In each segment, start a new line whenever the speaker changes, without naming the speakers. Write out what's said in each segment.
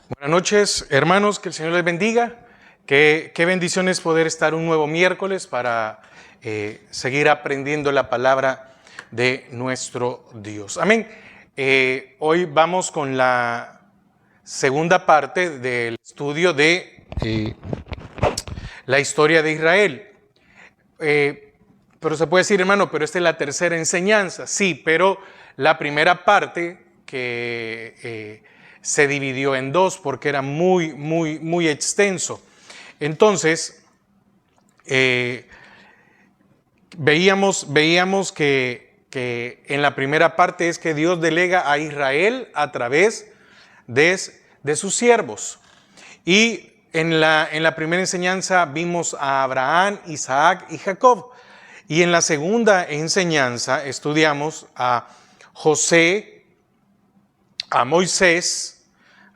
Buenas noches, hermanos, que el Señor les bendiga. Qué bendición es poder estar un nuevo miércoles para seguir aprendiendo la palabra de nuestro Dios. Amén. Hoy vamos con la segunda parte del estudio de la historia de Israel. Pero se puede decir, hermano, pero esta es la tercera enseñanza. Sí, pero la primera parte que se dividió en dos porque era muy extenso. Entonces, veíamos que en la primera parte es que Dios delega a Israel a través de sus siervos. Y en la primera enseñanza vimos a Abraham, Isaac y Jacob. Y en la segunda enseñanza estudiamos a José, a Moisés,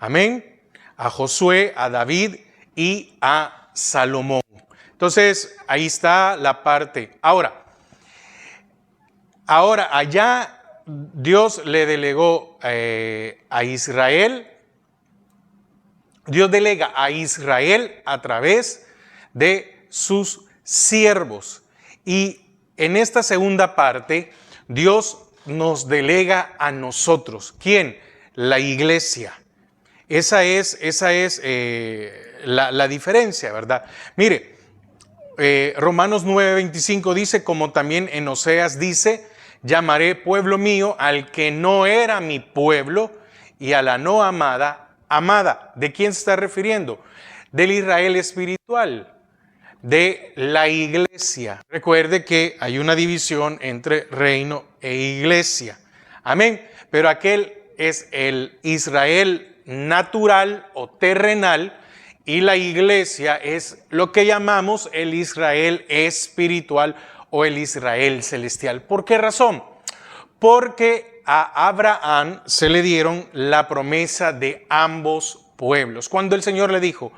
amén, a Josué, a David y a Salomón. Entonces, ahí está la parte. Ahora allá Dios le delegó a Israel. Dios delega a Israel a través de sus siervos. Y en esta segunda parte, Dios nos delega a nosotros. ¿Quién? La iglesia. Esa es la diferencia, ¿verdad? Mire, Romanos 9:25 dice, como también en Oseas dice, llamaré pueblo mío al que no era mi pueblo y a la no amada, amada. ¿De quién se está refiriendo? Del Israel espiritual, de la iglesia. Recuerde que hay una división entre reino e iglesia. Amén. Pero aquel es el Israel natural o terrenal y la iglesia es lo que llamamos el Israel espiritual o el Israel celestial. ¿Por qué razón? Porque a Abraham se le dieron la promesa de ambos pueblos. Cuando el Señor le dijo,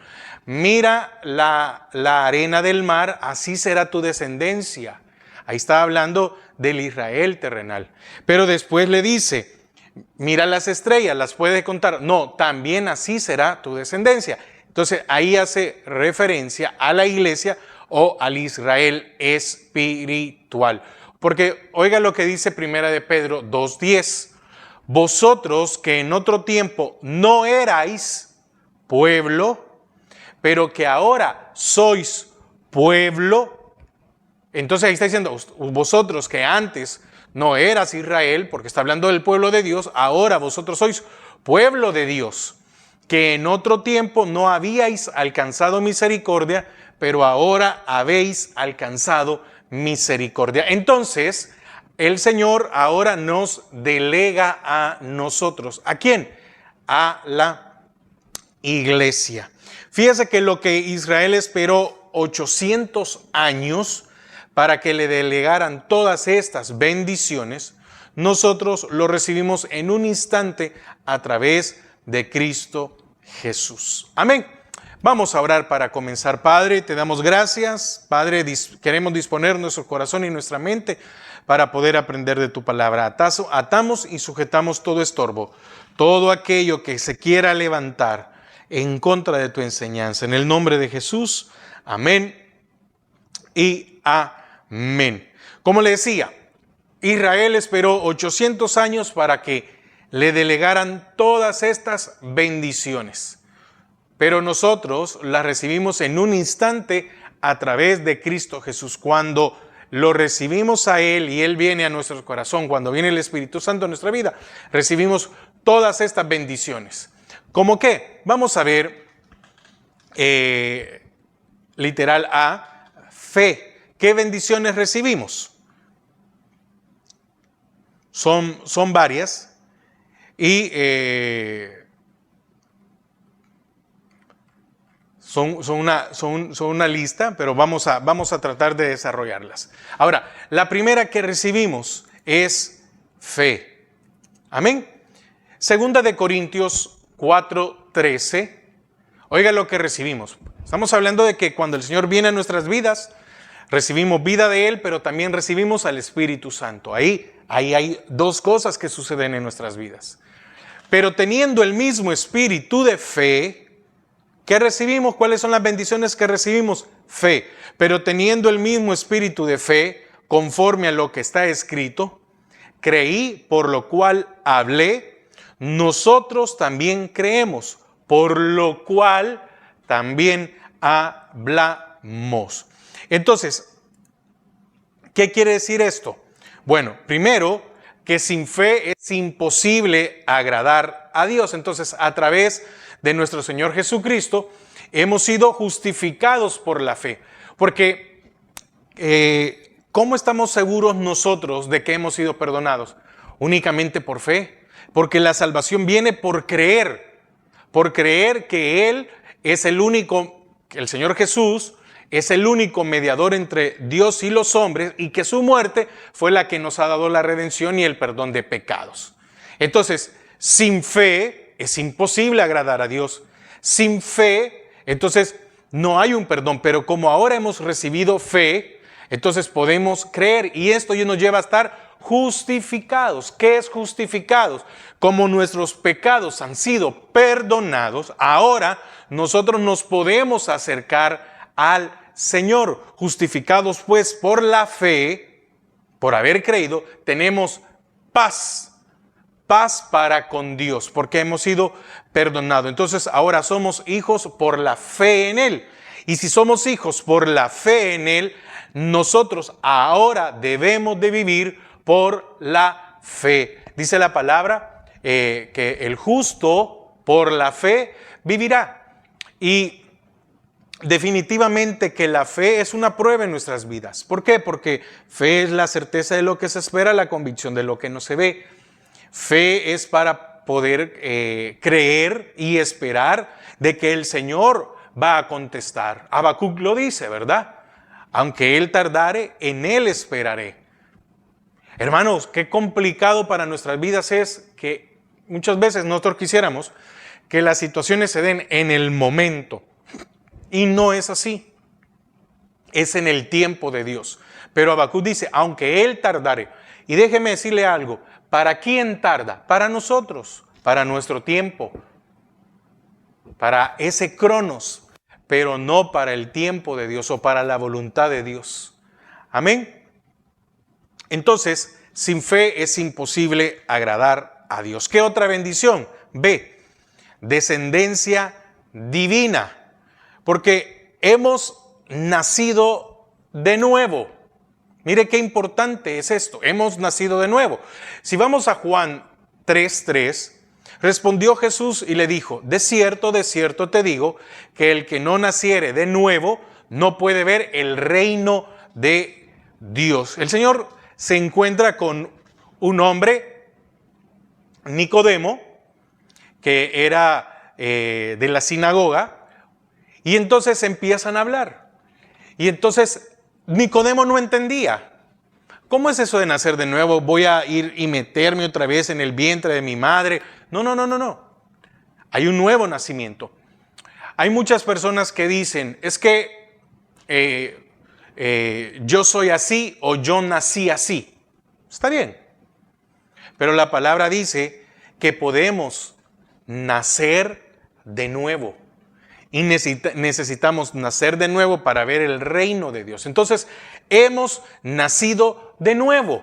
mira la arena del mar, así será tu descendencia. Ahí está hablando del Israel terrenal. Pero después le dice, mira las estrellas, ¿las puedes contar? No, también así será tu descendencia. Entonces ahí hace referencia a la iglesia o al Israel espiritual. Porque oiga lo que dice Primera de Pedro 2:10. Vosotros que en otro tiempo no erais pueblo, pero que ahora sois pueblo. Entonces ahí está diciendo, vosotros que antes no eras Israel, porque está hablando del pueblo de Dios, ahora vosotros sois pueblo de Dios, que en otro tiempo no habíais alcanzado misericordia, pero ahora habéis alcanzado misericordia. Entonces, el Señor ahora nos delega a nosotros. ¿A quién? A la iglesia. Fíjese que lo que Israel esperó 800 años para que le delegaran todas estas bendiciones, nosotros lo recibimos en un instante a través de Cristo Jesús. Amén. Vamos a orar para comenzar. Padre, te damos gracias. Padre, queremos disponer nuestro corazón y nuestra mente para poder aprender de tu palabra. Atamos y sujetamos todo estorbo, todo aquello que se quiera levantar en contra de tu enseñanza. En el nombre de Jesús, amén y amén. Como le decía, Israel esperó 800 años para que le delegaran todas estas bendiciones. Pero nosotros las recibimos en un instante a través de Cristo Jesús. Cuando lo recibimos a Él y Él viene a nuestro corazón, cuando viene el Espíritu Santo a nuestra vida, recibimos todas estas bendiciones. ¿Cómo qué? Vamos a ver literal A, fe. ¿Qué bendiciones recibimos? Son varias y son una lista, pero vamos a tratar de desarrollarlas. Ahora, la primera que recibimos es fe. Amén. Segunda de Corintios 4:13. Oiga lo que recibimos. Estamos hablando de que cuando el Señor viene a nuestras vidas, recibimos vida de Él, pero también recibimos al Espíritu Santo. Ahí hay dos cosas que suceden en nuestras vidas. Pero teniendo el mismo espíritu de fe, ¿qué recibimos? ¿Cuáles son las bendiciones que recibimos? Fe. Pero teniendo el mismo espíritu de fe, conforme a lo que está escrito, creí, por lo cual hablé, nosotros también creemos, por lo cual también hablamos. Entonces, ¿qué quiere decir esto? Bueno, primero, que sin fe es imposible agradar a Dios. Entonces, a través de nuestro Señor Jesucristo, hemos sido justificados por la fe. Porque, ¿cómo estamos seguros nosotros de que hemos sido perdonados? Únicamente por fe. Porque la salvación viene por creer que Él es el único, el Señor Jesús es el único mediador entre Dios y los hombres y que su muerte fue la que nos ha dado la redención y el perdón de pecados. Entonces, sin fe es imposible agradar a Dios. Sin fe, entonces no hay un perdón, pero como ahora hemos recibido fe, entonces podemos creer y esto ya nos lleva a estar justificados. ¿Qué es justificados? Como nuestros pecados han sido perdonados, ahora nosotros nos podemos acercar al Señor. Justificados pues por la fe, por haber creído, tenemos paz para con Dios, porque hemos sido perdonados. Entonces ahora somos hijos por la fe en Él. Y si somos hijos por la fe en Él, nosotros ahora debemos de vivir por la fe. Dice la palabra que el justo por la fe vivirá. Y definitivamente que la fe es una prueba en nuestras vidas. ¿Por qué? Porque fe es la certeza de lo que se espera, la convicción de lo que no se ve. Fe es para poder creer y esperar de que el Señor va a contestar. Habacuc lo dice, ¿verdad? Aunque Él tardare, en Él esperaré. Hermanos, qué complicado para nuestras vidas es que muchas veces nosotros quisiéramos que las situaciones se den en el momento. Y no es así. Es en el tiempo de Dios. Pero Habacuc dice, aunque Él tardare. Y déjeme decirle algo. ¿Para quién tarda? Para nosotros. Para nuestro tiempo. Para ese cronos. Pero no para el tiempo de Dios o para la voluntad de Dios. Amén. Entonces, sin fe es imposible agradar a Dios. ¿Qué otra bendición? B, descendencia divina. Porque hemos nacido de nuevo. Mire qué importante es esto. Hemos nacido de nuevo. Si vamos a Juan 3:3, respondió Jesús y le dijo, de cierto te digo, que el que no naciere de nuevo no puede ver el reino de Dios. El Señor se encuentra con un hombre, Nicodemo, que era de la sinagoga, y entonces empiezan a hablar. Y entonces Nicodemo no entendía. ¿Cómo es eso de nacer de nuevo? ¿Voy a ir y meterme otra vez en el vientre de mi madre? No. Hay un nuevo nacimiento. Hay muchas personas que dicen, es que yo soy así o yo nací así. Está bien. Pero la palabra dice que podemos nacer de nuevo. Y necesitamos nacer de nuevo para ver el reino de Dios. Entonces, hemos nacido de nuevo.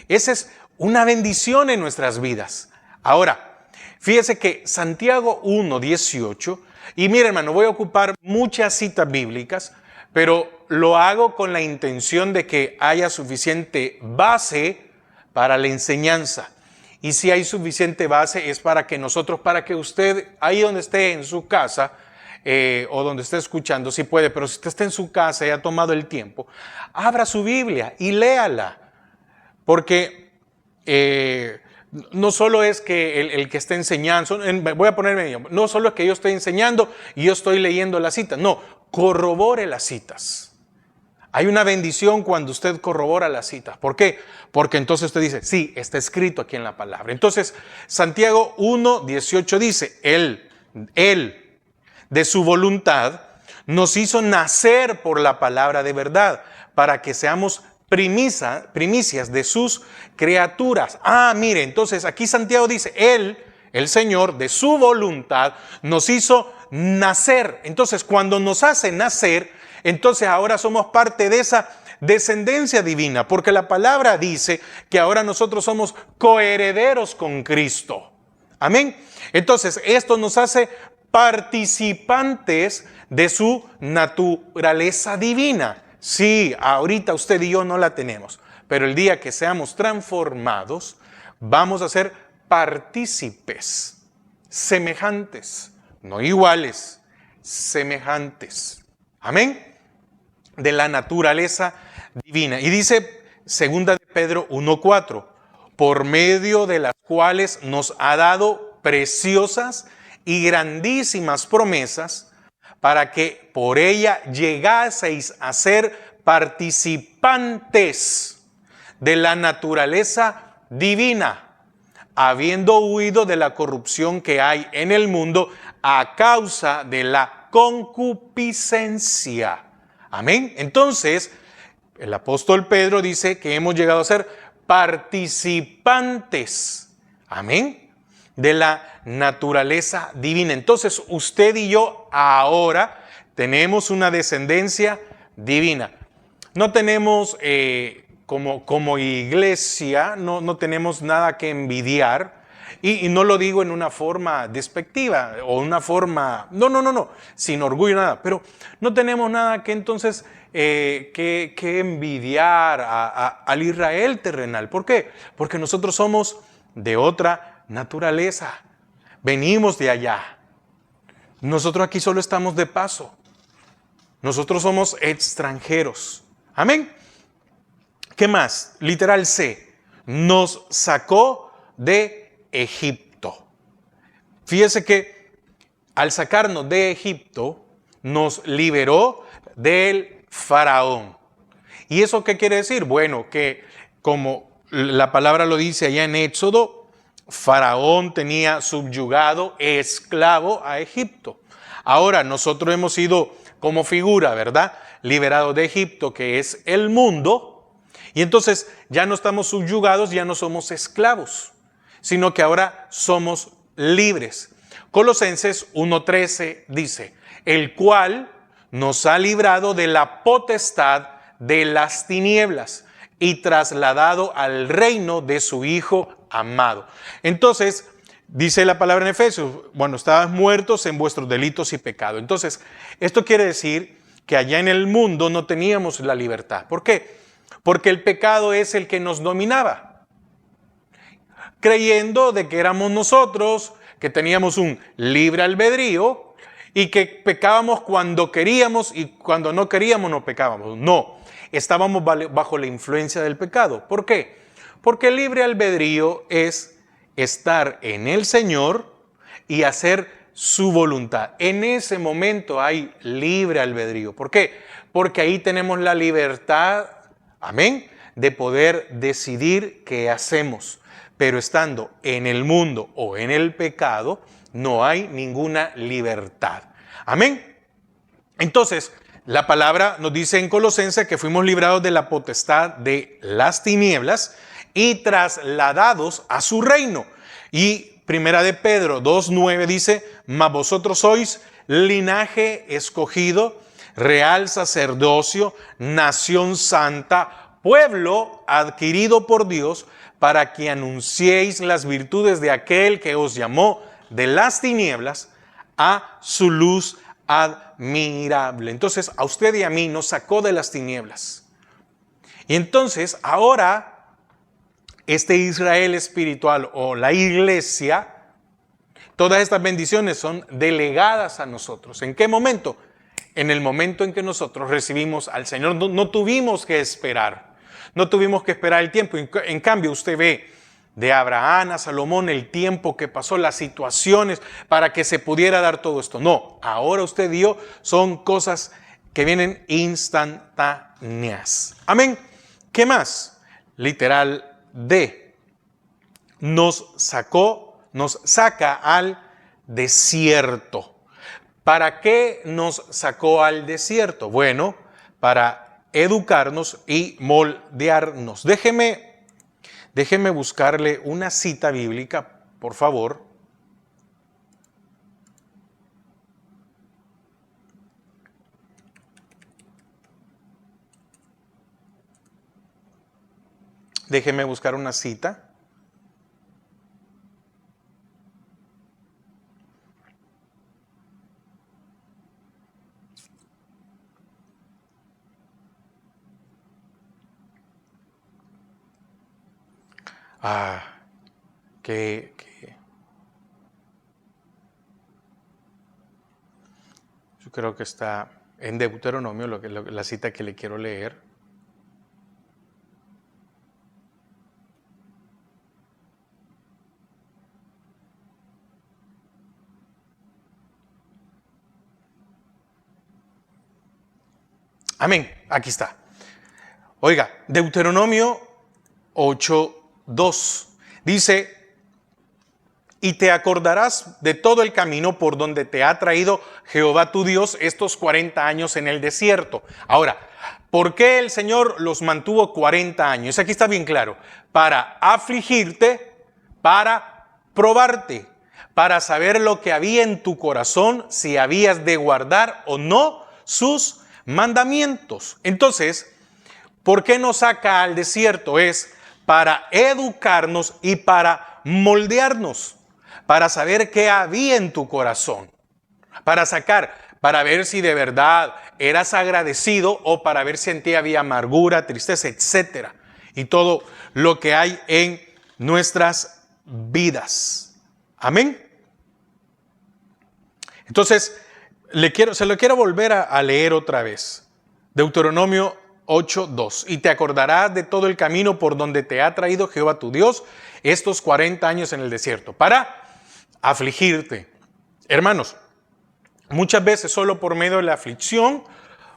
Esa es una bendición en nuestras vidas. Ahora, fíjese que Santiago 1:18, y mire hermano, voy a ocupar muchas citas bíblicas, pero lo hago con la intención de que haya suficiente base para la enseñanza. Y si hay suficiente base es para que nosotros, para que usted, ahí donde esté en su casa, o donde esté escuchando, si puede, pero si usted está en su casa y ha tomado el tiempo, abra su Biblia y léala. Porque no solo es que el que esté enseñando, voy a ponerme, no solo es que yo estoy enseñando y yo estoy leyendo las citas, no, corrobore las citas. Hay una bendición cuando usted corrobora las citas. ¿Por qué? Porque entonces usted dice, sí, está escrito aquí en la palabra. Entonces, Santiago 1:18 dice, Él, de su voluntad, nos hizo nacer por la palabra de verdad, para que seamos primicias de sus criaturas. Mire, entonces aquí Santiago dice, Él el Señor, de su voluntad, nos hizo nacer. Entonces, cuando nos hace nacer, entonces ahora somos parte de esa descendencia divina, porque la palabra dice que ahora nosotros somos coherederos con Cristo. Amén. Entonces, esto nos hace participantes de su naturaleza divina. Sí, ahorita usted y yo no la tenemos, pero el día que seamos transformados, vamos a ser partícipes, semejantes, no iguales, semejantes. Amén. De la naturaleza divina. Y dice 2 de Pedro 1:4, por medio de las cuales nos ha dado preciosas y grandísimas promesas, para que por ella llegaseis a ser participantes de la naturaleza divina, habiendo huido de la corrupción que hay en el mundo a causa de la concupiscencia. Amén. Entonces, el apóstol Pedro dice que hemos llegado a ser participantes, amén, de la naturaleza divina. Entonces, usted y yo ahora tenemos una descendencia divina. No tenemos, como iglesia, no tenemos nada que envidiar. Y no lo digo en una forma despectiva o una forma, no, sin orgullo, nada. Pero no tenemos nada que entonces que envidiar al Israel terrenal. ¿Por qué? Porque nosotros somos de otra naturaleza. Venimos de allá. Nosotros aquí solo estamos de paso. Nosotros somos extranjeros. Amén. ¿Qué más? Literal C. Nos sacó de Egipto. Fíjese que al sacarnos de Egipto, nos liberó del faraón. ¿Y eso qué quiere decir? Bueno, que como la palabra lo dice allá en Éxodo, faraón tenía subyugado, esclavo a Egipto. Ahora nosotros hemos sido como figura, ¿verdad? Liberados de Egipto, que es el mundo. Y entonces ya no estamos subyugados, ya no somos esclavos, sino que ahora somos libres. Colosenses 1:13 dice, el cual nos ha librado de la potestad de las tinieblas y trasladado al reino de su Hijo amado. Entonces, dice la palabra en Efesios, bueno, estabas muertos en vuestros delitos y pecados. Entonces, esto quiere decir que allá en el mundo no teníamos la libertad. ¿Por qué? Porque el pecado es el que nos dominaba, creyendo de que éramos nosotros, que teníamos un libre albedrío y que pecábamos cuando queríamos y cuando no queríamos no pecábamos. No, estábamos bajo la influencia del pecado. ¿Por qué? Porque el libre albedrío es estar en el Señor y hacer su voluntad. En ese momento hay libre albedrío. ¿Por qué? Porque ahí tenemos la libertad, amén, de poder decidir qué hacemos. Pero estando en el mundo o en el pecado, no hay ninguna libertad. Amén. Entonces, la palabra nos dice en Colosenses que fuimos librados de la potestad de las tinieblas y trasladados a su reino. Y Primera de Pedro 2:9 dice, mas vosotros sois linaje escogido, real sacerdocio, nación santa, pueblo adquirido por Dios, para que anunciéis las virtudes de aquel que os llamó de las tinieblas a su luz admirable. Entonces, a usted y a mí nos sacó de las tinieblas. Y entonces, ahora, este Israel espiritual o la iglesia, todas estas bendiciones son delegadas a nosotros. ¿En qué momento? En el momento en que nosotros recibimos al Señor. No tuvimos que esperar. No tuvimos que esperar el tiempo. En cambio, usted ve de Abraham a Salomón el tiempo que pasó, las situaciones para que se pudiera dar todo esto. No, ahora usted y yo son cosas que vienen instantáneas. Amén. ¿Qué más? Literal D. Nos saca al desierto. ¿Para qué nos sacó al desierto? Bueno, para educarnos y moldearnos. Déjeme buscarle una cita bíblica, por favor. Déjeme buscar una cita. Ah, yo creo que está en Deuteronomio, la cita que le quiero leer. Amén, aquí está. Oiga, Deuteronomio 8:2 dice: y te acordarás de todo el camino por donde te ha traído Jehová tu Dios estos 40 años en el desierto. Ahora, ¿por qué el Señor los mantuvo 40 años? Aquí está bien claro: para afligirte, para probarte, para saber lo que había en tu corazón, si habías de guardar o no sus mandamientos. Entonces, ¿por qué nos saca al desierto? Es para educarnos y para moldearnos, para saber qué había en tu corazón, para ver si de verdad eras agradecido o para ver si en ti había amargura, tristeza, etcétera, y todo lo que hay en nuestras vidas. Amén. Entonces, se lo quiero volver a leer otra vez. Deuteronomio 8:2. Y te acordarás de todo el camino por donde te ha traído Jehová tu Dios estos 40 años en el desierto, para afligirte. Hermanos, muchas veces solo por medio de la aflicción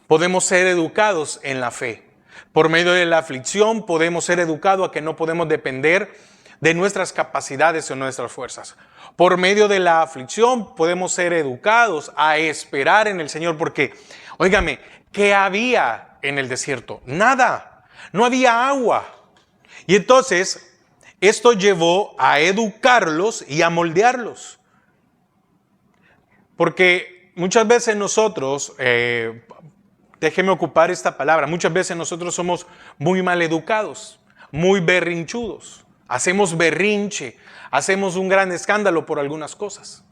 podemos ser educados en la fe. Por medio de la aflicción podemos ser educados a que no podemos depender de nuestras capacidades o nuestras fuerzas. Por medio de la aflicción podemos ser educados a esperar en el Señor, porque, óigame, ¿qué había en el desierto? Nada, no había agua. Y entonces, esto llevó a educarlos y a moldearlos. Porque muchas veces nosotros, déjeme ocupar esta palabra, muchas veces nosotros somos muy mal educados, muy berrinchudos. Hacemos berrinche, hacemos un gran escándalo por algunas cosas.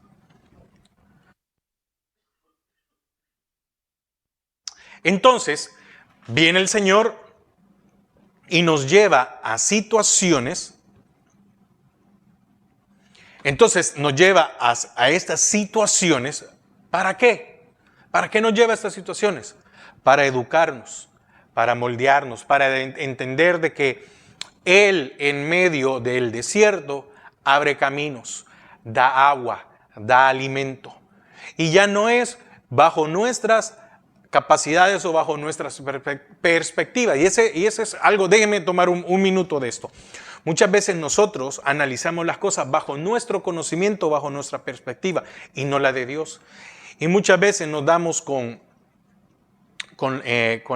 Entonces, viene el Señor y nos lleva a situaciones. Entonces, nos lleva a estas situaciones. ¿Para qué? ¿Para qué nos lleva a estas situaciones? Para educarnos, para moldearnos, para entender de que Él, en medio del desierto, abre caminos, da agua, da alimento. Y ya no es bajo nuestras capacidades o bajo nuestras perspectivas. Y ese es algo, déjenme tomar un minuto de esto. Muchas veces nosotros analizamos las cosas bajo nuestro conocimiento, bajo nuestra perspectiva, y no la de Dios. Y muchas veces nos damos con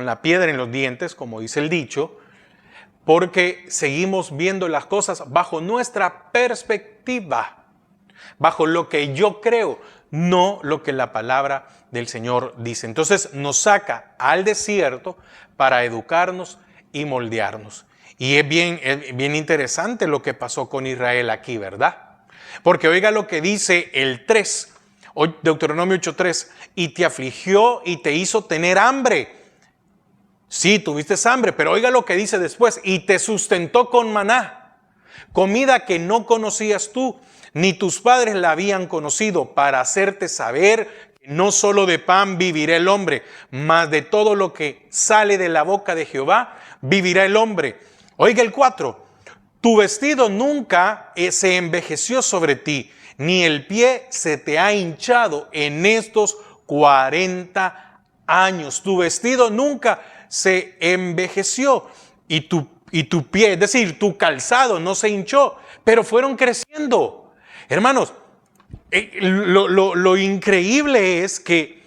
la piedra en los dientes, como dice el dicho, porque seguimos viendo las cosas bajo nuestra perspectiva, bajo lo que yo creo, no lo que la palabra del Señor dice. Entonces nos saca al desierto para educarnos y moldearnos. Y es bien interesante lo que pasó con Israel aquí, ¿verdad? Porque oiga lo que dice el 3, Deuteronomio 8:3, y te afligió y te hizo tener hambre. Sí, tuviste hambre, pero oiga lo que dice después: y te sustentó con maná, comida que no conocías tú, ni tus padres la habían conocido, para hacerte saber que no solo de pan vivirá el hombre, mas de todo lo que sale de la boca de Jehová vivirá el hombre. Oiga el 4, tu vestido nunca se envejeció sobre ti, ni el pie se te ha hinchado en estos 40 años. Tu vestido nunca se envejeció y tu pie, es decir, tu calzado no se hinchó, pero fueron creciendo. Hermanos, lo increíble es que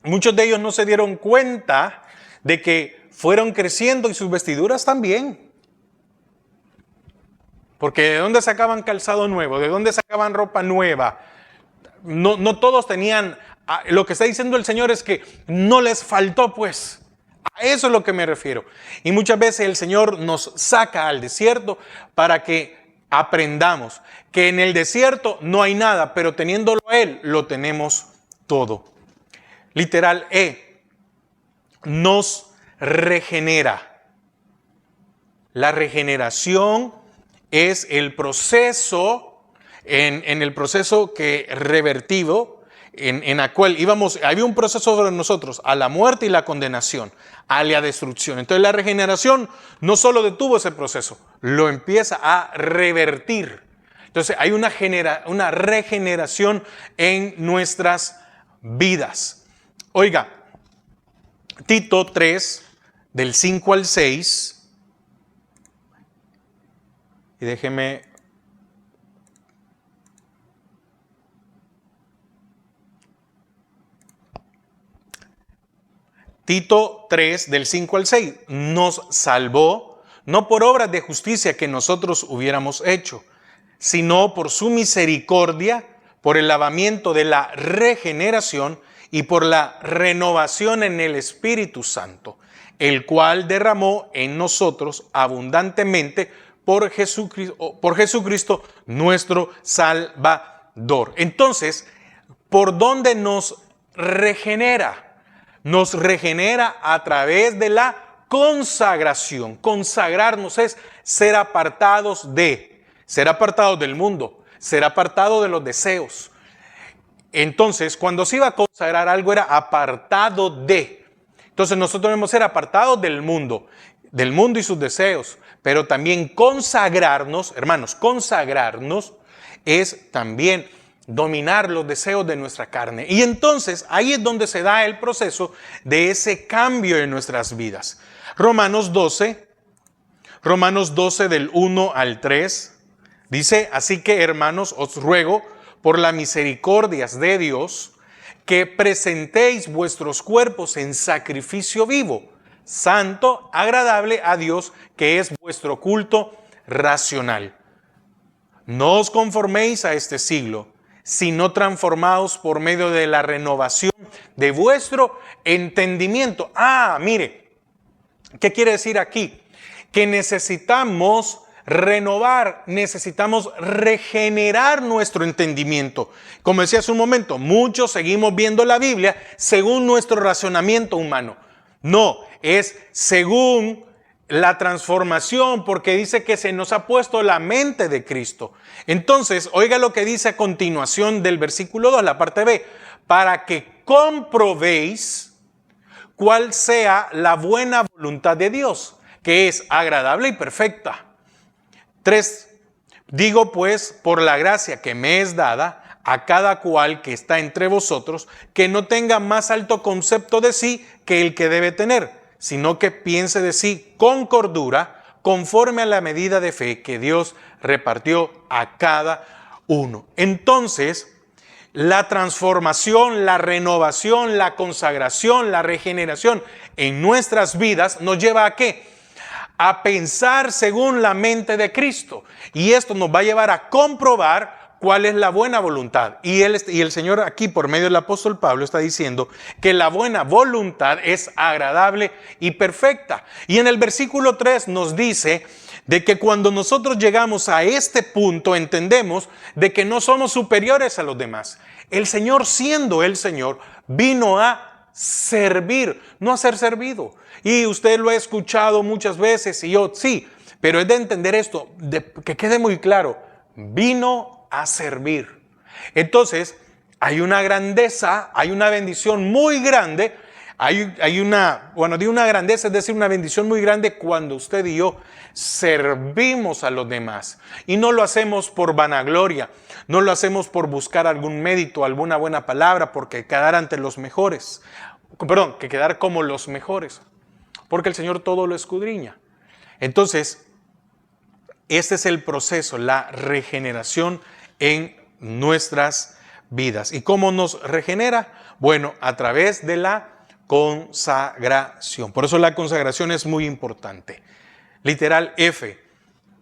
muchos de ellos no se dieron cuenta de que fueron creciendo y sus vestiduras también. Porque ¿de dónde sacaban calzado nuevo? ¿De dónde sacaban ropa nueva? No todos tenían. Lo que está diciendo el Señor es que no les faltó, pues. A eso es lo que me refiero. Y muchas veces el Señor nos saca al desierto para que aprendamos que en el desierto no hay nada, pero teniéndolo a Él, lo tenemos todo. Literal, nos regenera. La regeneración es el proceso, en el proceso que revertido, en la cual había un proceso sobre nosotros, a la muerte y la condenación, a la destrucción. Entonces la regeneración no solo detuvo ese proceso, lo empieza a revertir. Entonces hay una regeneración en nuestras vidas. Oiga, Tito 3, del 5 al 6, y déjeme... Tito 3, del 5 al 6, nos salvó, no por obras de justicia que nosotros hubiéramos hecho, sino por su misericordia, por el lavamiento de la regeneración y por la renovación en el Espíritu Santo, el cual derramó en nosotros abundantemente por Jesucristo nuestro Salvador. Entonces, ¿por dónde nos regenera? Nos regenera a través de la consagración. Consagrarnos es ser apartados del mundo, ser apartado de los deseos. Entonces, cuando se iba a consagrar algo era apartado de. Entonces nosotros debemos ser apartados del mundo y sus deseos, pero también consagrarnos, hermanos, consagrarnos es también dominar los deseos de nuestra carne. Y entonces ahí es donde se da el proceso de ese cambio en nuestras vidas. Romanos 12 del 1 al 3, dice: así que, hermanos, os ruego por las misericordias de Dios que presentéis vuestros cuerpos en sacrificio vivo, santo, agradable a Dios, que es vuestro culto racional. No os conforméis a este siglo, sino transformados por medio de la renovación de vuestro entendimiento. Mire, ¿qué quiere decir aquí? Que necesitamos renovar, necesitamos regenerar nuestro entendimiento. Como decía hace un momento, muchos seguimos viendo la Biblia según nuestro razonamiento humano. No, es según la transformación, porque dice que se nos ha puesto la mente de Cristo. Entonces, oiga lo que dice a continuación del versículo 2, la parte B: para que comprobéis cuál sea la buena voluntad de Dios, que es agradable y perfecta. 3. Digo pues, por la gracia que me es dada, a cada cual que está entre vosotros, que no tenga más alto concepto de sí que el que debe tener, sino que piense de sí con cordura, conforme a la medida de fe que Dios repartió a cada uno. Entonces, la transformación, la renovación, la consagración, la regeneración en nuestras vidas nos lleva ¿a qué? A pensar según la mente de Cristo. Y esto nos va a llevar a comprobar cuál es la buena voluntad. Y el Señor aquí, por medio del apóstol Pablo, está diciendo que la buena voluntad es agradable y perfecta. Y en el versículo 3 nos dice de que cuando nosotros llegamos a este punto, entendemos de que no somos superiores a los demás. El Señor, siendo el Señor, vino a servir, no a ser servido. Y usted lo ha escuchado muchas veces y yo sí, pero es de entender esto, que quede muy claro: vino a servir. Entonces, hay una grandeza, hay una bendición muy grande, digo una grandeza, es decir, una bendición muy grande cuando usted y yo servimos a los demás. Y no lo hacemos por vanagloria, no lo hacemos por buscar algún mérito, alguna buena palabra, porque quedar ante los mejores, que quedar como los mejores, porque el Señor todo lo escudriña. Entonces, este es el proceso, la regeneración en nuestras vidas. ¿Y cómo nos regenera? Bueno, a través de la consagración. Por eso la consagración es muy importante. Literal F,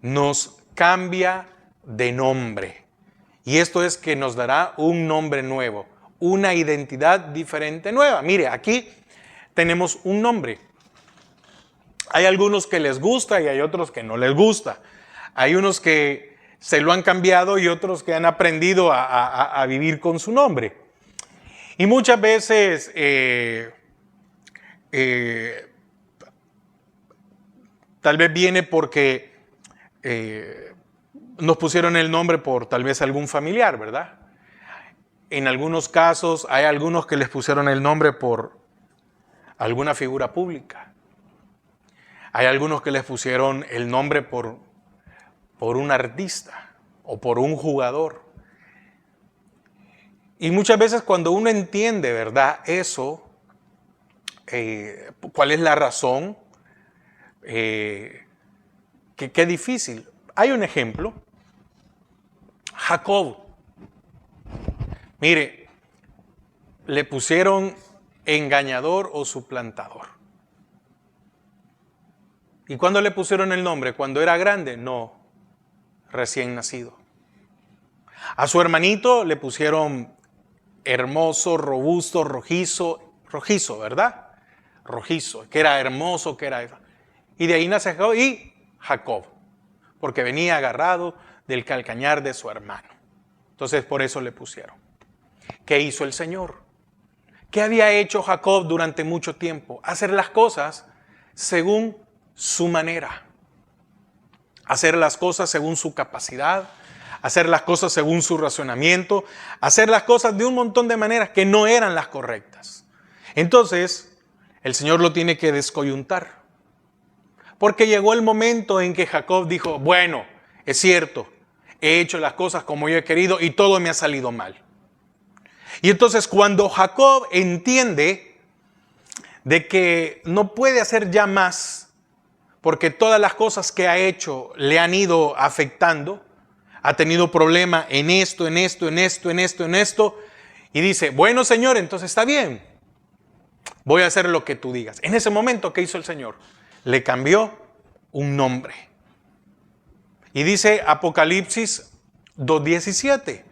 nos cambia de nombre. Y esto es que nos dará un nombre nuevo, una identidad diferente nueva. Mire, aquí tenemos un nombre. Hay algunos que les gusta y hay otros que no les gusta. Hay unos que se lo han cambiado y otros que han aprendido a vivir con su nombre. Y muchas veces tal vez viene porque nos pusieron el nombre por tal vez algún familiar, ¿verdad? En algunos casos hay algunos que les pusieron el nombre por alguna figura pública. Hay algunos que les pusieron el nombre por un artista o por un jugador. Y muchas veces cuando uno entiende, ¿verdad? Eso, ¿cuál es la razón? Qué difícil. Hay un ejemplo. Jacob. Mire, le pusieron engañador o suplantador. ¿Y cuándo le pusieron el nombre? ¿Cuando era grande? No, recién nacido. A su hermanito le pusieron hermoso, robusto, rojizo, ¿verdad? Rojizo, que era hermoso, que era... Y de ahí nace Jacob y Jacob, porque venía agarrado del calcañar de su hermano. Entonces por eso le pusieron. ¿Qué hizo el Señor? ¿Qué había hecho Jacob durante mucho tiempo? Hacer las cosas según su manera. Hacer las cosas según su capacidad. Hacer las cosas según su razonamiento. Hacer las cosas de un montón de maneras que no eran las correctas. Entonces, el Señor lo tiene que descoyuntar. Porque llegó el momento en que Jacob dijo, bueno, es cierto, he hecho las cosas como yo he querido y todo me ha salido mal. Y entonces cuando Jacob entiende de que no puede hacer ya más, porque todas las cosas que ha hecho le han ido afectando, ha tenido problema en esto, y dice, bueno Señor, entonces está bien, voy a hacer lo que tú digas. En ese momento, ¿qué hizo el Señor? Le cambió un nombre. Y dice Apocalipsis 2:17,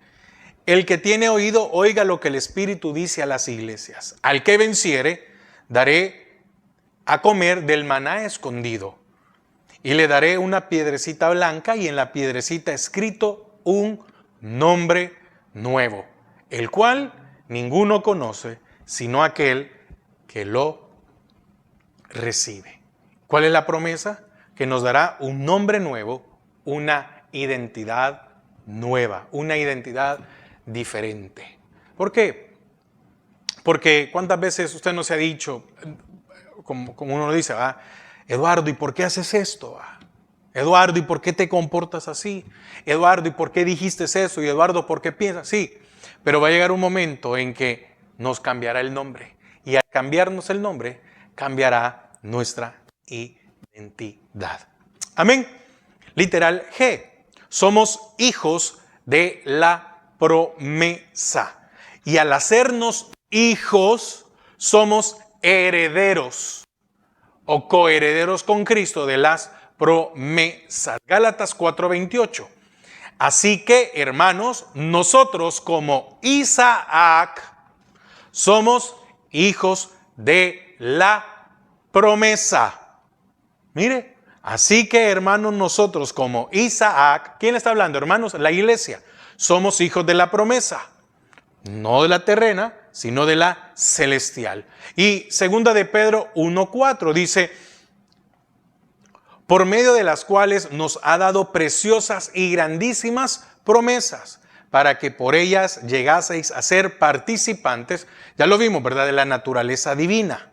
el que tiene oído, oiga lo que el Espíritu dice a las iglesias. Al que venciere, daré a comer del maná escondido. Y le daré una piedrecita blanca y en la piedrecita escrito un nombre nuevo, el cual ninguno conoce, sino aquel que lo recibe. ¿Cuál es la promesa? Que nos dará un nombre nuevo, una identidad nueva, una identidad diferente. ¿Por qué? Porque cuántas veces usted no se ha dicho, como uno lo dice, Eduardo, ¿y por qué haces esto? Eduardo, ¿y por qué te comportas así? Eduardo, ¿y por qué dijiste eso? Y Eduardo, ¿por qué piensas así? Pero va a llegar un momento en que nos cambiará el nombre. Y al cambiarnos el nombre, cambiará nuestra identidad. Amén. Literal G. Somos hijos de la promesa. Y al hacernos hijos, somos herederos o coherederos con Cristo de las promesas. Gálatas 4:28. Así que, hermanos, nosotros como Isaac somos hijos de la promesa. Mire, así que, hermanos, nosotros como Isaac, ¿quién está hablando, hermanos? La iglesia. Somos hijos de la promesa. No de la terrena, sino de la celestial. Y segunda de Pedro 1:4 dice, por medio de las cuales nos ha dado preciosas y grandísimas promesas, para que por ellas llegaseis a ser participantes, ya lo vimos, ¿verdad?, de la naturaleza divina.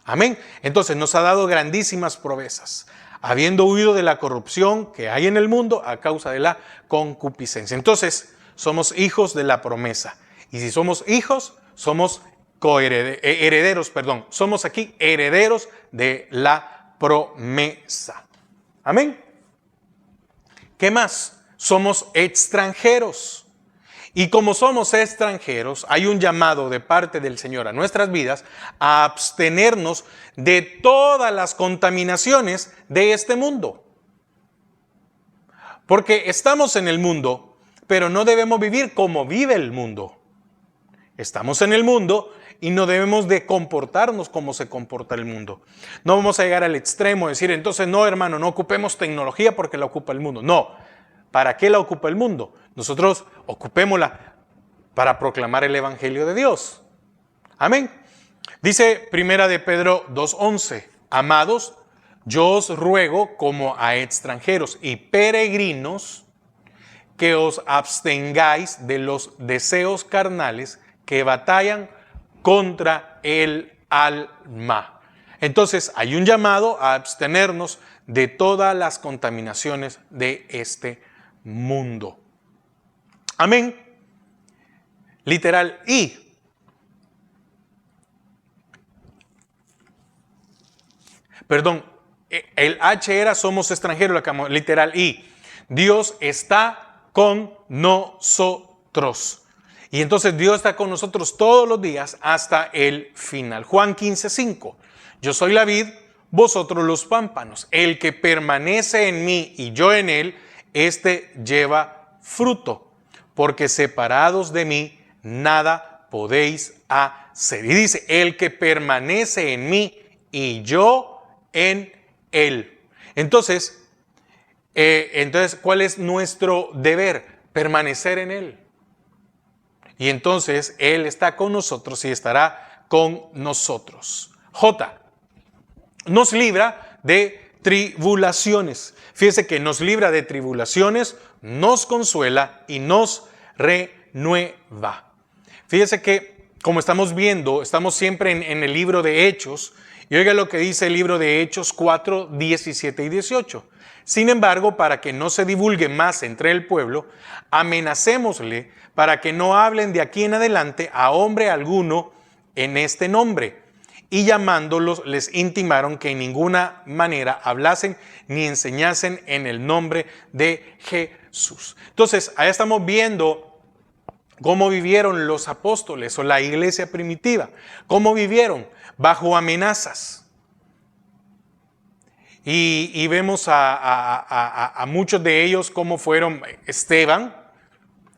Amén. Entonces nos ha dado grandísimas promesas, habiendo huido de la corrupción que hay en el mundo a causa de la concupiscencia. Entonces, somos hijos de la promesa. Y si somos hijos, somos herederos, somos aquí herederos de la promesa. Amén. ¿Qué más? Somos extranjeros. Y como somos extranjeros, hay un llamado de parte del Señor a nuestras vidas a abstenernos de todas las contaminaciones de este mundo. Porque estamos en el mundo, pero no debemos vivir como vive el mundo. Estamos en el mundo y no debemos de comportarnos como se comporta el mundo. No vamos a llegar al extremo de decir, entonces no, hermano, no ocupemos tecnología porque la ocupa el mundo. No, ¿para qué la ocupa el mundo? Nosotros ocupémosla para proclamar el evangelio de Dios. Amén. Dice Primera de Pedro 2:11, amados, yo os ruego como a extranjeros y peregrinos que os abstengáis de los deseos carnales que batallan contra el alma. Entonces hay un llamado a abstenernos de todas las contaminaciones de este mundo. Amén. Literal y. Perdón, el H era somos extranjeros, literal y. Dios está con nosotros. Y entonces Dios está con nosotros todos los días hasta el final. Juan 15:5. Yo soy la vid, vosotros los pámpanos. El que permanece en mí y yo en él, este lleva fruto. Porque separados de mí, nada podéis hacer. Y dice, el que permanece en mí y yo en él. Entonces, ¿cuál es nuestro deber? Permanecer en él. Y entonces él está con nosotros y estará con nosotros. J. Nos libra de tribulaciones. Fíjese que nos libra de tribulaciones, nos consuela y nos renueva. Fíjese que, como estamos viendo, estamos siempre en el libro de Hechos. Y oiga lo que dice el libro de Hechos 4, 17 y 18. Sin embargo, para que no se divulgue más entre el pueblo, amenacémosle para que no hablen de aquí en adelante a hombre alguno en este nombre. Y llamándolos les intimaron que en ninguna manera hablasen ni enseñasen en el nombre de Jesús. Entonces, ahí estamos viendo cómo vivieron los apóstoles o la iglesia primitiva. ¿Cómo vivieron? Bajo amenazas. Y vemos a muchos de ellos cómo fueron Esteban.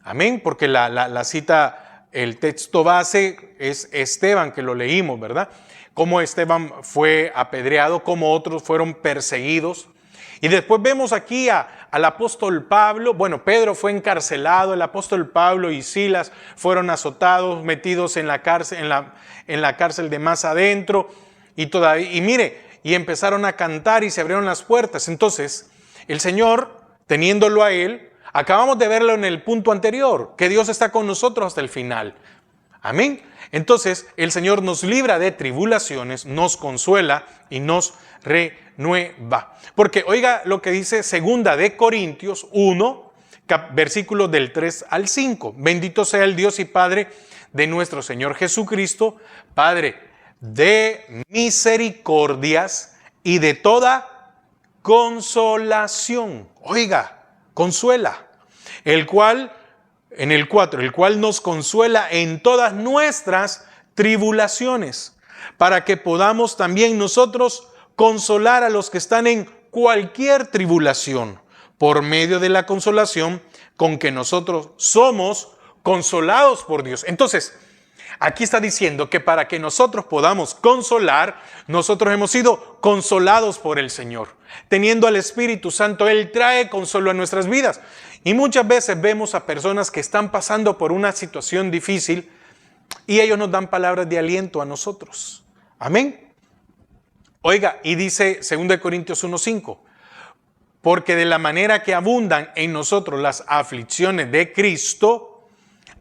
Amén, porque la cita, el texto base es Esteban, que lo leímos, ¿verdad? Cómo Esteban fue apedreado, cómo otros fueron perseguidos. Y después vemos aquí al apóstol Pablo. Bueno, Pedro fue encarcelado, el apóstol Pablo y Silas fueron azotados, metidos en la cárcel, en la cárcel de más adentro. Y mire, y empezaron a cantar y se abrieron las puertas. Entonces, el Señor, teniéndolo a él, acabamos de verlo en el punto anterior, que Dios está con nosotros hasta el final. Amén. Entonces, el Señor nos libra de tribulaciones, nos consuela y nos renueva. Porque oiga lo que dice 2 de Corintios 1, versículos del 3 al 5. Bendito sea el Dios y Padre de nuestro Señor Jesucristo, Padre de misericordias y de toda consolación. Oiga, consuela. En el 4, el cual nos consuela en todas nuestras tribulaciones, para que podamos también nosotros consolar a los que están en cualquier tribulación, por medio de la consolación con que nosotros somos consolados por Dios. Entonces, aquí está diciendo que para que nosotros podamos consolar, nosotros hemos sido consolados por el Señor. Teniendo al Espíritu Santo, Él trae consuelo a nuestras vidas. Y muchas veces vemos a personas que están pasando por una situación difícil y ellos nos dan palabras de aliento a nosotros. Amén. Oiga, y dice 2 Corintios 1:5, porque de la manera que abundan en nosotros las aflicciones de Cristo,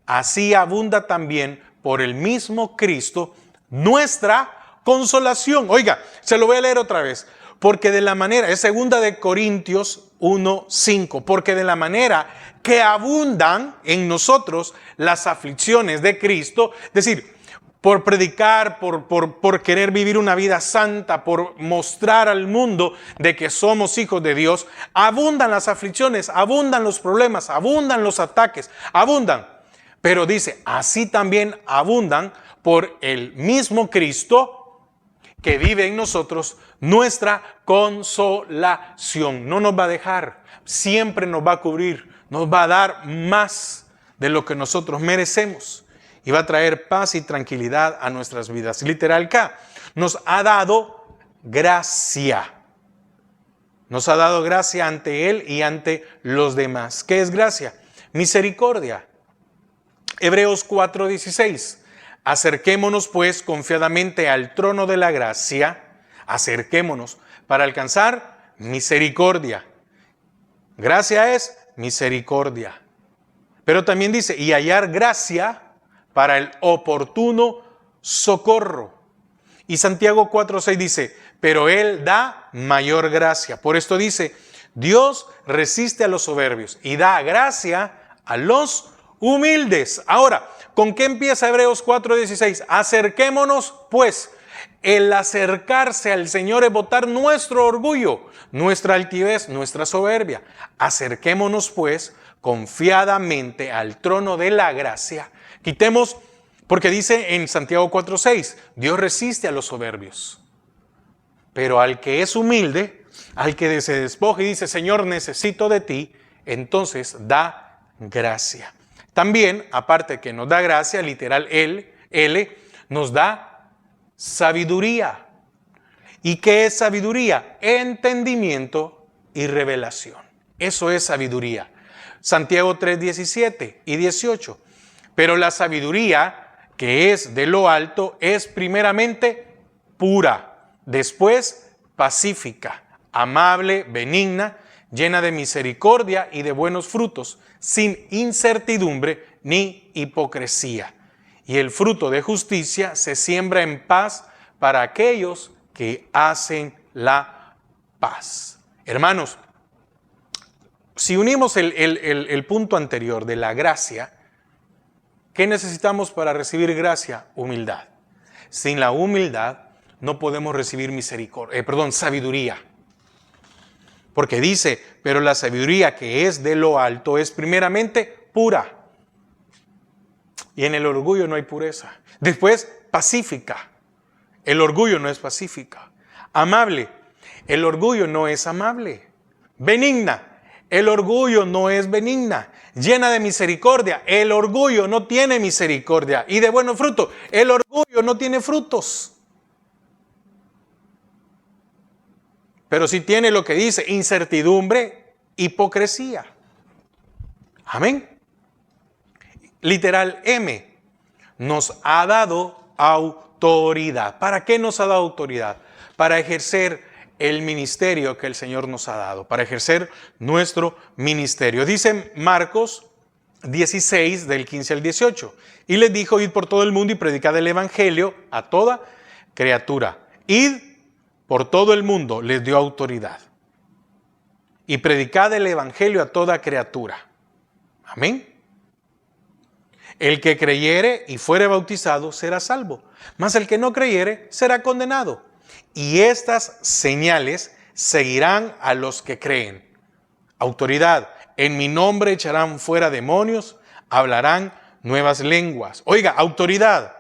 así abunda también por el mismo Cristo nuestra consolación. Oiga, se lo voy a leer otra vez. Porque de la manera, es 2 de Corintios 1:5, porque de la manera que abundan en nosotros las aflicciones de Cristo, es decir, por predicar, por querer vivir una vida santa, por mostrar al mundo de que somos hijos de Dios, abundan las aflicciones, abundan los problemas, abundan los ataques, abundan. Pero dice, así también abundan por el mismo Cristo que vive en nosotros nuestra consolación. No nos va a dejar, siempre nos va a cubrir, nos va a dar más de lo que nosotros merecemos. y va a traer paz y tranquilidad a nuestras vidas. Literal K, nos ha dado gracia. Nos ha dado gracia ante Él y ante los demás. ¿Qué es gracia? Misericordia. Hebreos 4:16. Acerquémonos pues confiadamente al trono de la gracia, acerquémonos para alcanzar misericordia. Gracia es misericordia. Pero también dice, y hallar gracia para el oportuno socorro. Y Santiago 4:6 dice, pero Él da mayor gracia. Por esto dice, Dios resiste a los soberbios y da gracia a los humildes. Ahora, ¿con qué empieza Hebreos 4:16? Acerquémonos pues. El acercarse al Señor es botar nuestro orgullo, nuestra altivez, nuestra soberbia. Acerquémonos pues confiadamente al trono de la gracia. Quitemos, porque dice en Santiago 4:6, Dios resiste a los soberbios. Pero al que es humilde, al que se despoja y dice, Señor, necesito de ti, entonces da gracia. También, aparte que nos da gracia, literal L, nos da sabiduría. ¿Y qué es sabiduría? Entendimiento y revelación. Eso es sabiduría. Santiago 3:17 y 18. Pero la sabiduría que es de lo alto es primeramente pura, después pacífica, amable, benigna, llena de misericordia y de buenos frutos, sin incertidumbre ni hipocresía. Y el fruto de justicia se siembra en paz para aquellos que hacen la paz. Hermanos, si unimos el punto anterior de la gracia, ¿qué necesitamos para recibir gracia? Humildad. Sin la humildad no podemos recibir sabiduría. Porque dice, pero la sabiduría que es de lo alto es primeramente pura. Y en el orgullo no hay pureza. Después, pacífica. El orgullo no es pacífica. Amable. El orgullo no es amable. Benigna. El orgullo no es benigna. Llena de misericordia. El orgullo no tiene misericordia. Y de buenos frutos. El orgullo no tiene frutos. Pero sí tiene lo que dice, incertidumbre, hipocresía. Amén. Literal M, nos ha dado autoridad. ¿Para qué nos ha dado autoridad? Para ejercer el ministerio que el Señor nos ha dado, para ejercer nuestro ministerio. Dice Marcos 16, del 15 al 18. Y les dijo, id por todo el mundo y predicad el evangelio a toda criatura. Id por todo el mundo, les dio autoridad. Y predicad el evangelio a toda criatura. Amén. El que creyere y fuere bautizado será salvo, mas el que no creyere será condenado. Y estas señales seguirán a los que creen. Autoridad, en mi nombre echarán fuera demonios, hablarán nuevas lenguas. Oiga, autoridad.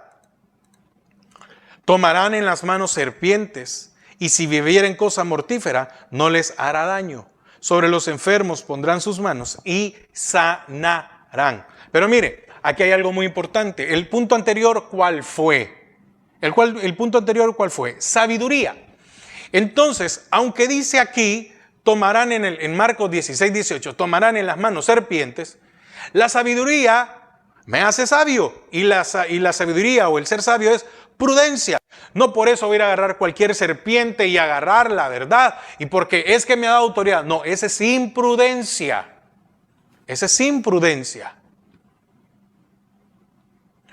Tomarán en las manos serpientes, y si bebieren cosa mortífera, no les hará daño. Sobre los enfermos pondrán sus manos y sanarán. Pero mire, aquí hay algo muy importante. El punto anterior, ¿cuál fue? El punto anterior, ¿cuál fue? Sabiduría. Entonces, aunque dice aquí, tomarán en Marcos 16, 18, tomarán en las manos serpientes, la sabiduría me hace sabio. Y la sabiduría o el ser sabio es prudencia. No por eso voy a ir a agarrar cualquier serpiente y agarrar la verdad. Y porque es que me ha dado autoridad. No, ese es imprudencia. Ese es imprudencia.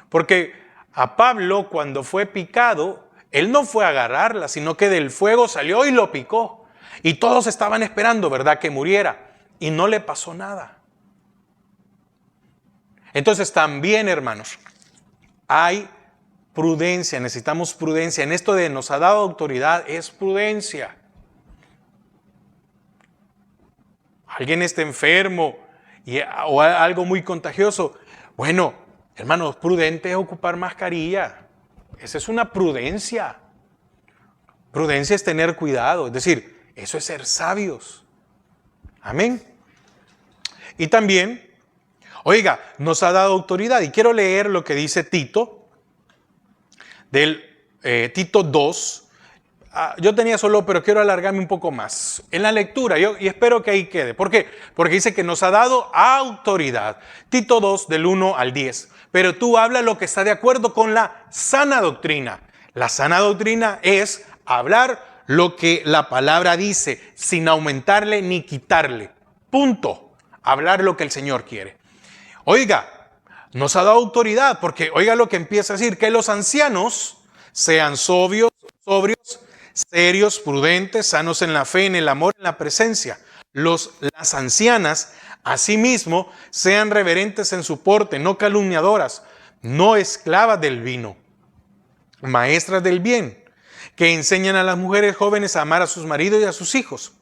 Porque a Pablo, cuando fue picado, él no fue a agarrarla, sino que del fuego salió y lo picó. Y todos estaban esperando, ¿verdad?, que muriera. Y no le pasó nada. Entonces también, hermanos, hay prudencia, necesitamos prudencia. En esto de nos ha dado autoridad, es prudencia. Alguien está enfermo o algo muy contagioso. Bueno, hermanos, prudente es ocupar mascarilla. Esa es una prudencia. Prudencia es tener cuidado. Es decir, eso es ser sabios. Amén. Y también, Oiga, nos ha dado autoridad. Y quiero leer lo que dice Tito, del Tito 2. Yo tenía solo, pero quiero alargarme un poco más. En la lectura, y espero que ahí quede. ¿Por qué? Porque dice que nos ha dado autoridad. Tito 2, del 1 al 10. Pero tú habla lo que está de acuerdo con la sana doctrina. La sana doctrina es hablar lo que la palabra dice, sin aumentarle ni quitarle. Punto. Hablar lo que el Señor quiere. Oiga, nos ha dado autoridad, porque oiga lo que empieza a decir, que los ancianos sean sobrios, serios, prudentes, sanos en la fe, en el amor, en la presencia. Las ancianas, asimismo, sean reverentes en su porte, no calumniadoras, no esclavas del vino, maestras del bien, que enseñan a las mujeres jóvenes a amar a sus maridos y a sus hijos,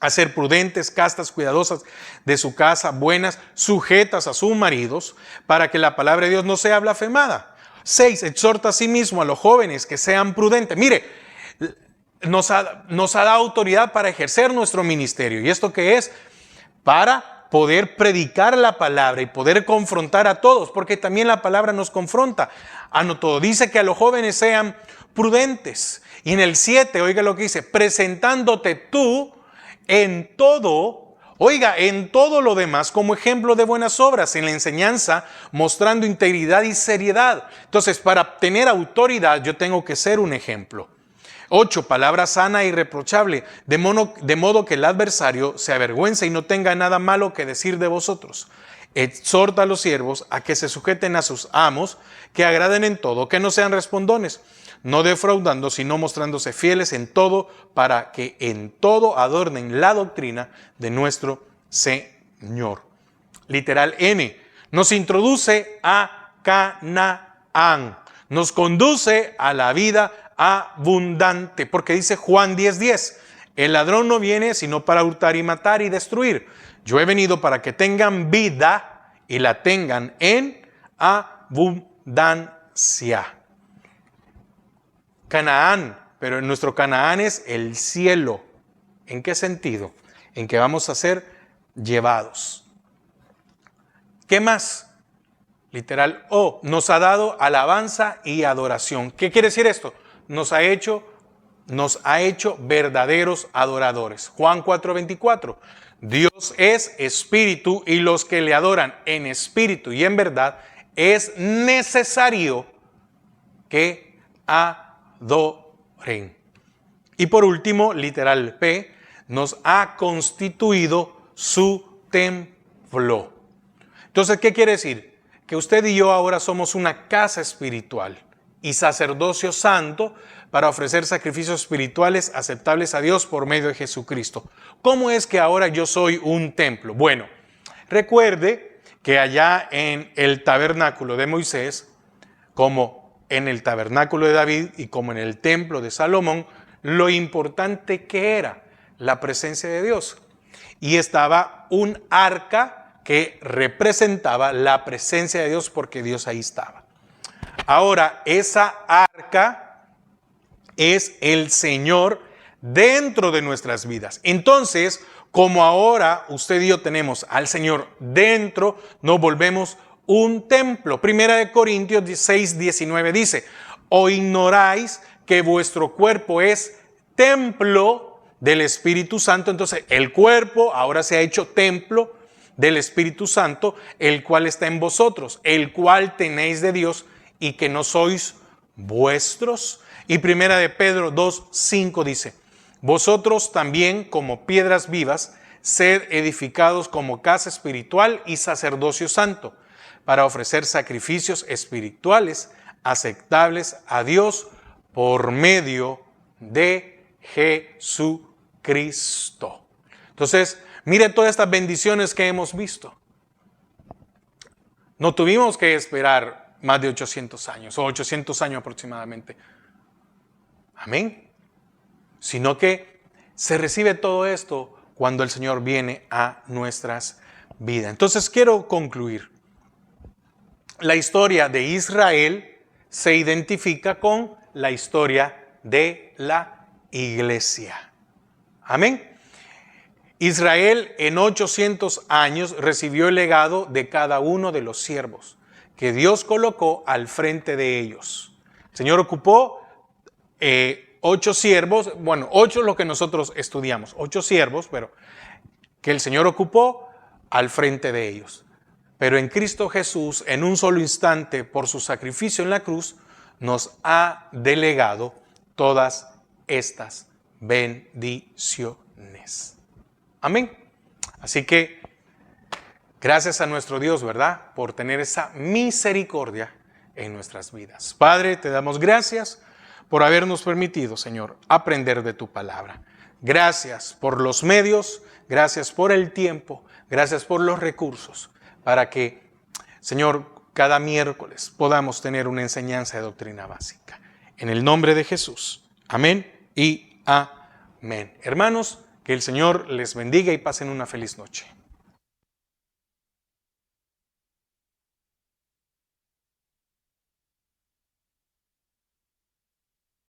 a ser prudentes, castas, cuidadosas de su casa, buenas, sujetas a sus maridos, para que la palabra de Dios no sea blasfemada. 6. Exhorta a sí mismo a los jóvenes que sean prudentes. Mire, nos ha dado autoridad para ejercer nuestro ministerio. ¿Y esto qué es? Para poder predicar la palabra y poder confrontar a todos, porque también la palabra nos confronta a no todo. Dice que a los jóvenes sean prudentes. Y en el 7, oiga lo que dice, presentándote tú en todo, oiga, en todo lo demás como ejemplo de buenas obras, en la enseñanza, mostrando integridad y seriedad. Entonces, para tener autoridad, yo tengo que ser un ejemplo. 8. Palabra sana e irreprochable, de modo que el adversario se avergüence y no tenga nada malo que decir de vosotros. Exhorta a los siervos a que se sujeten a sus amos, que agraden en todo, que no sean respondones, no defraudando, sino mostrándose fieles en todo, para que en todo adornen la doctrina de nuestro Señor. Literal N. Nos introduce a Canaán. Nos conduce a la vida abundante, porque dice Juan 10:10, el ladrón no viene sino para hurtar y matar y destruir. Yo he venido para que tengan vida y la tengan en abundancia. Canaán, pero nuestro Canaán es el cielo. ¿En qué sentido? En que vamos a ser llevados. ¿Qué más? Literal, nos ha dado alabanza y adoración. ¿Qué quiere decir esto? Nos ha hecho verdaderos adoradores. Juan 4:24. Dios es espíritu y los que le adoran en espíritu y en verdad es necesario que adoren. Y por último, literal P, nos ha constituido su templo. Entonces, ¿qué quiere decir? Que usted y yo ahora somos una casa espiritual y sacerdocio santo para ofrecer sacrificios espirituales aceptables a Dios por medio de Jesucristo. ¿Cómo es que ahora yo soy un templo? Bueno, recuerde que allá en el tabernáculo de Moisés, como en el tabernáculo de David y como en el templo de Salomón, lo importante que era la presencia de Dios. Y estaba un arca que representaba la presencia de Dios porque Dios ahí estaba. Ahora, esa arca es el Señor dentro de nuestras vidas. Entonces, como ahora usted y yo tenemos al Señor dentro, nos volvemos un templo. Primera de Corintios 6:19 dice, ¿o ignoráis que vuestro cuerpo es templo del Espíritu Santo? Entonces, el cuerpo ahora se ha hecho templo del Espíritu Santo, el cual está en vosotros, el cual tenéis de Dios y que no sois vuestros. Y primera de Pedro 2:5 dice, vosotros también como piedras vivas, sed edificados como casa espiritual y sacerdocio santo, para ofrecer sacrificios espirituales aceptables a Dios por medio de Jesucristo. Entonces, mire todas estas bendiciones que hemos visto. No tuvimos que esperar más de 800 años, o 800 años aproximadamente. Amén. Sino que se recibe todo esto cuando el Señor viene a nuestras vidas. Entonces quiero concluir. La historia de Israel se identifica con la historia de la iglesia. Amén. Israel en 800 años recibió el legado de cada uno de los siervos que Dios colocó al frente de ellos. El Señor ocupó 8 siervos, bueno, 8 es lo que nosotros estudiamos, 8 siervos, pero que el Señor ocupó al frente de ellos. Pero en Cristo Jesús, en un solo instante, por su sacrificio en la cruz, nos ha delegado todas estas bendiciones. Amén. Así que, gracias a nuestro Dios, ¿verdad?, por tener esa misericordia en nuestras vidas. Padre, te damos gracias por habernos permitido, Señor, aprender de tu palabra. Gracias por los medios, gracias por el tiempo, gracias por los recursos, para que, Señor, cada miércoles podamos tener una enseñanza de doctrina básica. En el nombre de Jesús. Amén y amén. Hermanos, que el Señor les bendiga y pasen una feliz noche.